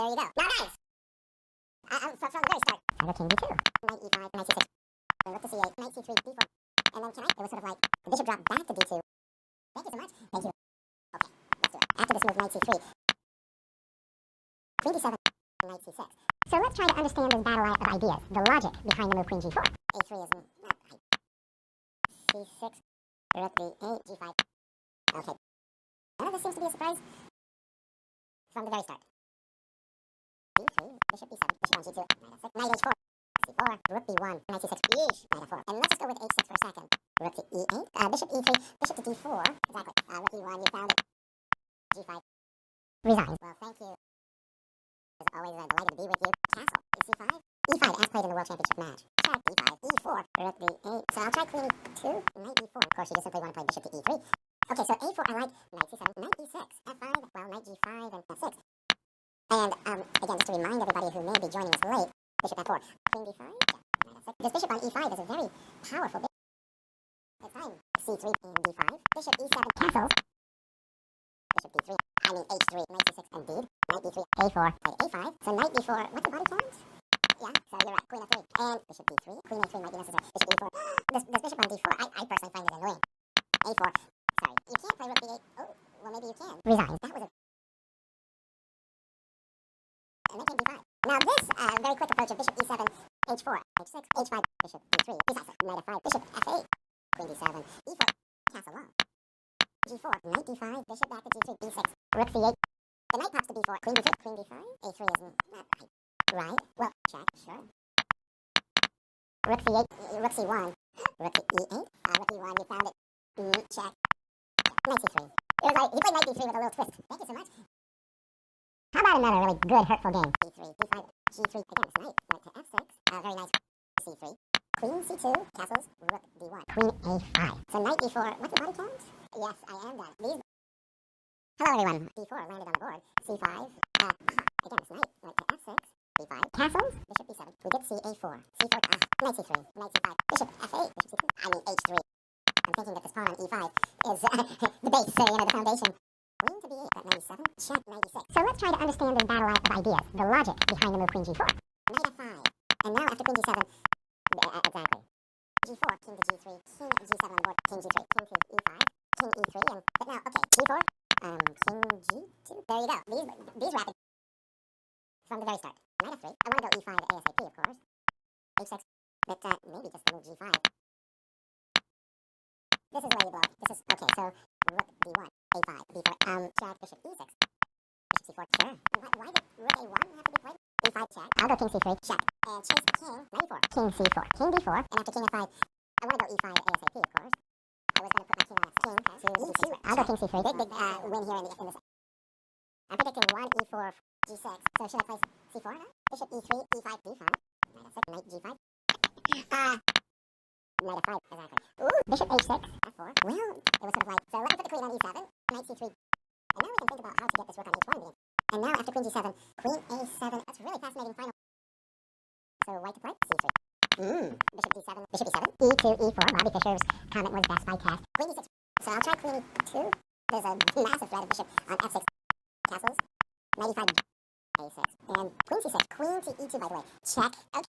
There you go. Now, guys, from the very start, I king d2, knight e5, knight c6, then rook to c8, knight c3, d4, and then tonight it was sort of like the bishop dropped back to d2. Thank you so much. Thank you. Okay, let's do it. After this move, knight c3, queen d7, knight c6. So let's try to understand this battle of ideas, the logic behind the move queen g4. a3 is not right. c6, rook d8, g5. Okay. None of this seems to be a surprise from the very start. d3, bishop b7, bishop on g2, knight h6, knight h4, c4, rook b1, knight c6, yeesh, knight f4. And let's just go with h6 for a second. Rook to e8, bishop e3, bishop to d4, exactly. Rook e1, you found it. g5, resigns. Well, thank you. It's always delighted to be with you. Castle, c5, e5 as played in the World Championship match. Check, d5, e4, rook d8. So I'll try queen e2, knight e4. Of course, you just simply want to play bishop to e3. Okay, so a4 I like, knight c7, knight e6, f5, well, knight g5, and f6. And, again, just to remind everybody who may be joining us late, bishop f4, queen d5, yeah, knight f6. This bishop on e5 is a very powerful bishop. It's time, c3 and d5, bishop e7 cancels, bishop d3, I mean h3, knight c6, indeed, knight d3, a4, knight a5, so knight d4, what's the body count? Yeah, so you're right, queen f3, and bishop d3, queen a3 might be necessary, bishop d4, this bishop on d4, I personally find it annoying, a4, sorry, you can't play rook d8, oh, well maybe you can, resigns, that was a, and then came d5. Now this very quick approach of bishop e7, h4, h6, h5, bishop d3, precisely, knight f5, bishop f8, queen d7, e4, castle long, g4, knight d5, bishop back to g3, b6, rook c8, the knight pops to b4, queen d3, queen d5, a3 is not right. Right, well, check, sure. Rook c8, rook c1, rook to e8, rook e1, you found it, check, knight c3. It was like, he played knight d3 with a little twist. Thank you so much. How about another really good, hurtful game? d3, d5, g3, again, it's knight, went to f6, very nice, c3, queen c2, castles, rook d1, queen a5. So knight d4, what's the body count? Yes, I am done. These. Hello everyone, d4 landed on the board, c5, again, it's knight, went to f6, b5, castles, bishop b7, we get c4, c4, knight c3, knight c5, bishop f8, bishop c2, I mean h3. I'm thinking that this pawn on e5 is the base, the foundation. Queen to b8 at 97, check 96. So let's try to understand this battle of ideas, the logic behind the move queen g4. Knight f5, and now after queen g7, exactly. g4, king to g3, king g7 on the board, king g3, king to e5, king e3, and, but now, okay, g4, king g2, there you go. These rapid, from the very start. Knight f3, I want to go e5 ASAP, of course. h6, but maybe just move g5. This is where you blow. This is, okay, so rook d1, a5, b4, check, bishop e6, bishop c4, sure. Why did rook a1 have to be played? e5, check. I'll go king c3, check. And chase the king, knight e4, king c4, king d4, and after king f5, I want to go e5 ASAP, of course. I was going to put my king on f king to e2. I'll go king c3. Big win here in this. I'm predicting 1 e4 g6. So should I play c4 now? Bishop e3, e5, d5. Knight f6, knight g5. Knight f5, exactly. Ooh, bishop h6, f4. Well, it was sort of like, so let me put the queen on e7, knight c3. And now we can think about how to get this rook on h1. And now after queen g7, queen a7. That's really fascinating final. So white to play, c3. Bishop d7, bishop e7, e2, e4. Bobby Fischer's comment was best by cast. Queen e6. So I'll try queen e2. There's a massive threat of bishop on f6. Castles, knight e5, a6, and queen c6, queen to e2, by the way. Check. Okay.